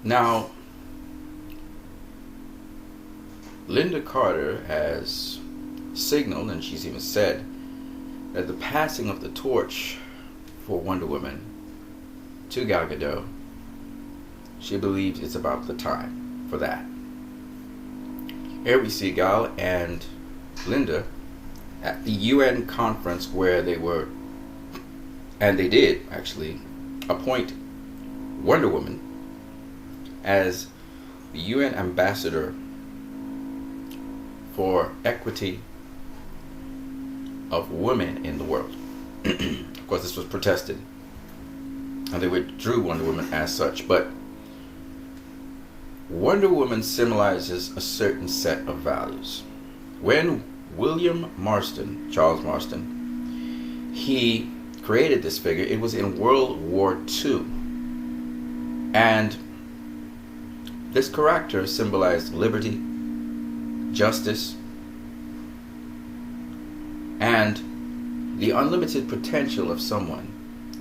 Now, Lynda Carter has signaled, and she's even said, that the passing of the torch for Wonder Woman to Gal Gadot, she believes it's about the time for that. Here we see Gal and Lynda at the UN conference where they were, and they did actually appoint Wonder Woman as the UN ambassador for equity of women in the world. Of course, this was protested, and they withdrew Wonder Woman as such. But Wonder Woman symbolizes a certain set of values. When Charles Marston, he created this figure, it was in World War II. And this character symbolized liberty, justice, and the unlimited potential of someone,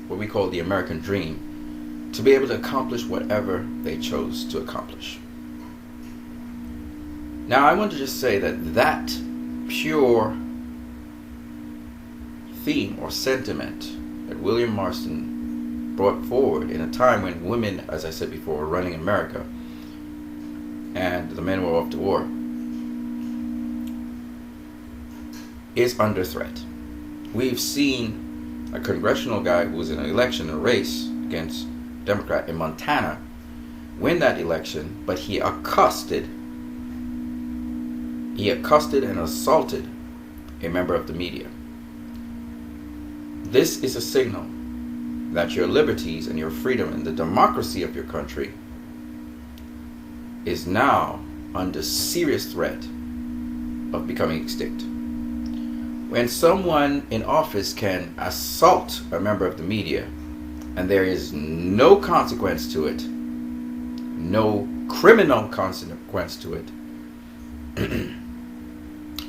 what we call the American dream, to be able to accomplish whatever they chose to accomplish. Now, I want to just say that pure theme or sentiment that William Marston brought forward in a time when women, as I said before, were running America and the men were off to war, is under threat. We've seen a congressional guy who was in an election, a race against a Democrat in Montana, win that election, but he accosted and assaulted a member of the media. This is a signal that your liberties and your freedom and the democracy of your country is now under serious threat of becoming extinct. When someone in office can assault a member of the media and there is no consequence to it, no criminal consequence to it,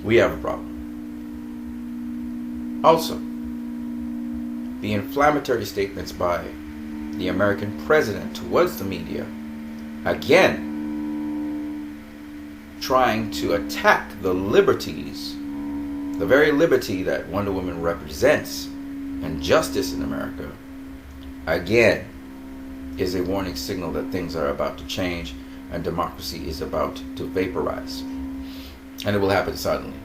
we have a problem. Also, the inflammatory statements by the American president towards the media, again, trying to attack the liberties, the very liberty that Wonder Woman represents, and justice in America, again, is a warning signal that things are about to change and democracy is about to vaporize. And it will happen suddenly.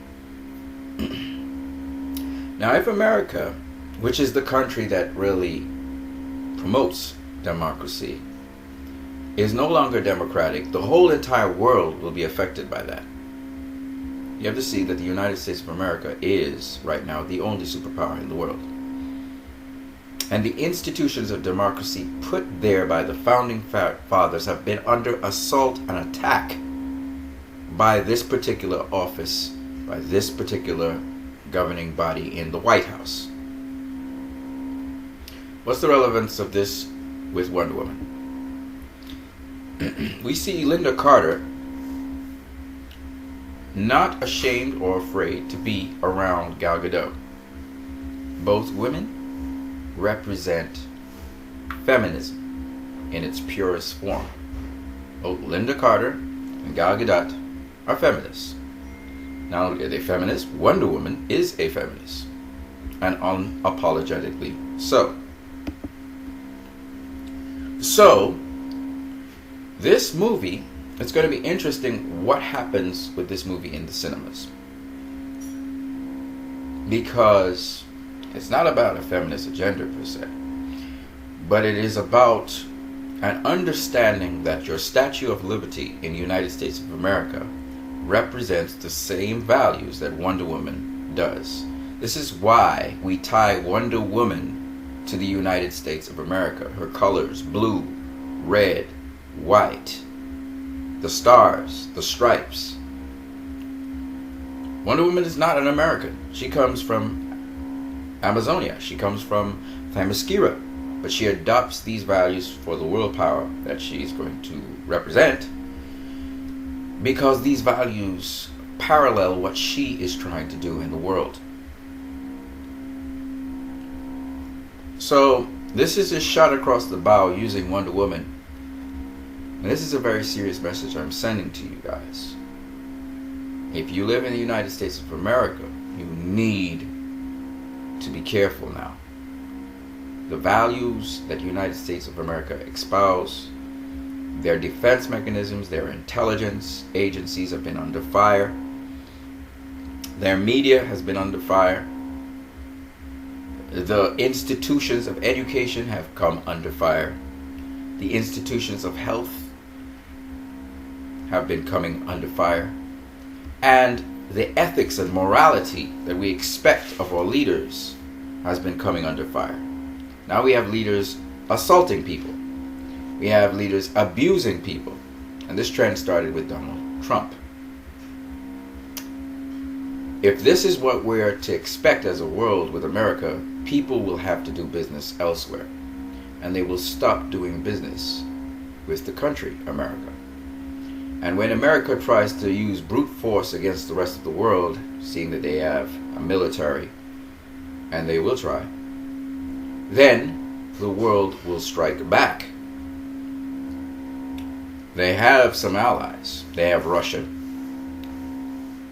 Now, if America, which is the country that really promotes democracy, is no longer democratic, the whole entire world will be affected by that. You have to see that the United States of America is, right now, the only superpower in the world. And the institutions of democracy put there by the founding fathers have been under assault and attack by this particular office, by this particular governing body in the White House. What's the relevance of this with Wonder Woman? We see Lynda Carter not ashamed or afraid to be around Gal Gadot. Both women represent feminism in its purest form. Both Lynda Carter and Gal Gadot are feminists. Not only are they feminists, Wonder Woman is a feminist, and unapologetically so. So, this movie, it's going to be interesting what happens with this movie in the cinemas. Because it's not about a feminist agenda per se, but it is about an understanding that your Statue of Liberty in the United States of America represents the same values that Wonder Woman does. This is why we tie Wonder Woman to the United States of America. Her colors, blue, red, white, the stars, the stripes. Wonder Woman is not an American. She comes from Amazonia. She comes from Themyscira. But she adopts these values for the world power that she is going to represent, because these values parallel what she is trying to do in the world. So this is a shot across the bow using Wonder Woman And this is a very serious message I'm sending to you guys. If you live in the United States of America, you need to be careful now. The values that the United States of America espouse, their defense mechanisms, their intelligence agencies have been under fire. Their media has been under fire. The institutions of education have come under fire. The institutions of health have been coming under fire. And the ethics and morality that we expect of our leaders has been coming under fire. Now we have leaders assaulting people. We have leaders abusing people. And this trend started with Donald Trump. If this is what we're to expect as a world with America, people will have to do business elsewhere. And they will stop doing business with the country, America. And when America tries to use brute force against the rest of the world, seeing that they have a military, and they will try, then the world will strike back. They have some allies. They have Russia,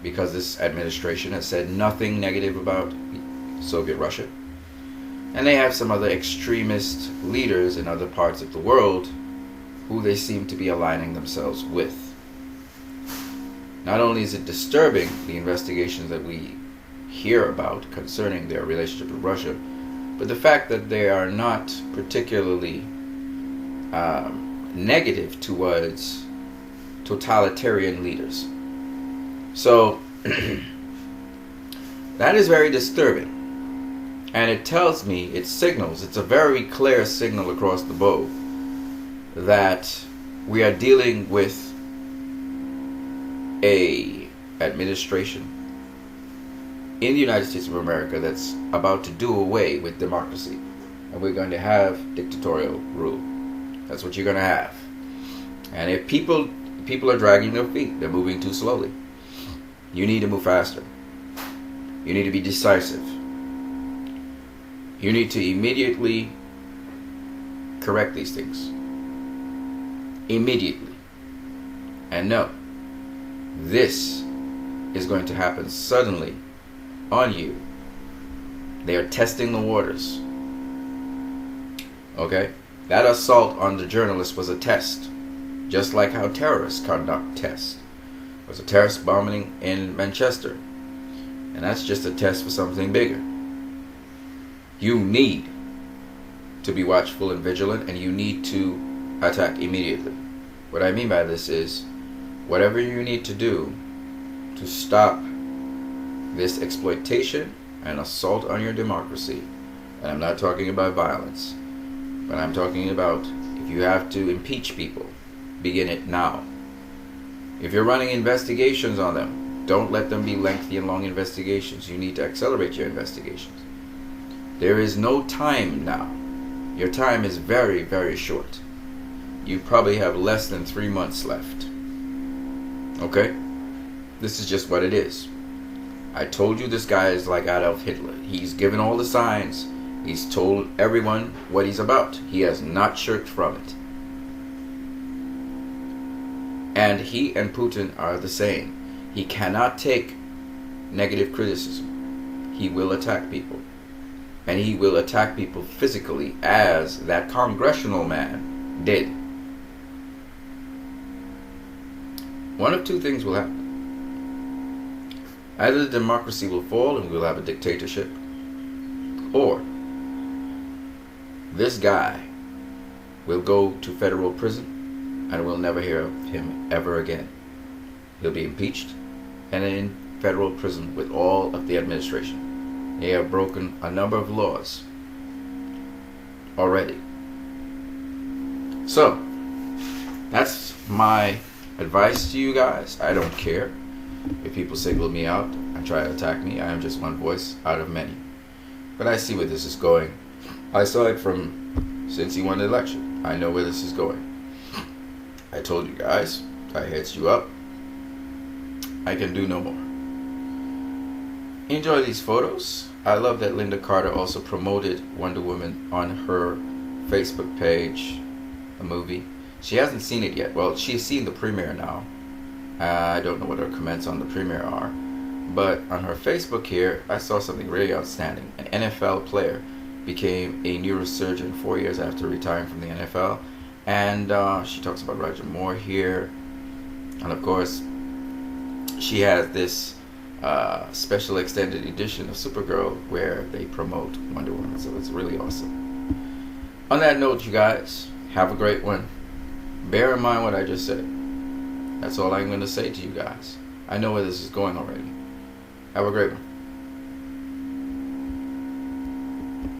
because this administration has said nothing negative about Soviet Russia. And they have some other extremist leaders in other parts of the world who they seem to be aligning themselves with. Not only is it disturbing, the investigations that we hear about concerning their relationship with Russia, but the fact that they are not particularly negative towards totalitarian leaders. So that is very disturbing. And it tells me, it signals, it's a very clear signal across the board that we are dealing with a administration in the United States of America that's about to do away with democracy. And we're going to have dictatorial rule. That's what you're going to have. And if people are dragging their feet, they're moving too slowly. You need to move faster. You need to be decisive. You need to immediately correct these things. Immediately. And no, this is going to happen suddenly on you. They are testing the waters. Okay? That assault on the journalist was a test. Just like how terrorists conduct tests. It was a terrorist bombing in Manchester. And that's just a test for something bigger. You need to be watchful and vigilant, and you need to attack immediately. What I mean by this is, whatever you need to do to stop this exploitation and assault on your democracy, and I'm not talking about violence, but I'm talking about if you have to impeach people, begin it now. If you're running investigations on them, don't let them be lengthy and long investigations. You need to accelerate your investigations. There is no time now. Your time is very, very short. You probably have less than 3 months left. Okay? This is just what it is. I told you this guy is like Adolf Hitler. He's given all the signs. He's told everyone what he's about. He has not shirked from it. And he and Putin are the same. He cannot take negative criticism. He will attack people. And he will attack people physically, as that congressional man did. One of two things will happen. Either the democracy will fall and we'll have a dictatorship, or this guy will go to federal prison and we'll never hear of him ever again. He'll be impeached and in federal prison with all of the administration. They have broken a number of laws already. So, that's my advice to you guys. I don't care if people single me out and try to attack me. I am just one voice out of many. But I see where this is going. I saw it from since he won the election. I know where this is going. I told you guys, I heads you up. I can do no more. Enjoy these photos. I love that Lynda Carter also promoted Wonder Woman on her Facebook page, a movie. She hasn't seen it yet. Well, she's seen the premiere now. I don't know what her comments on the premiere are. But on her Facebook here, I saw something really outstanding. An NFL player became a neurosurgeon 4 years after retiring from the NFL. And she talks about Roger Moore here. And of course, she has this special extended edition of Supergirl where they promote Wonder Woman. So it's really awesome. On that note, you guys, have a great one. Bear in mind what I just said. That's all I'm going to say to you guys. I know where this is going already. Have a great one.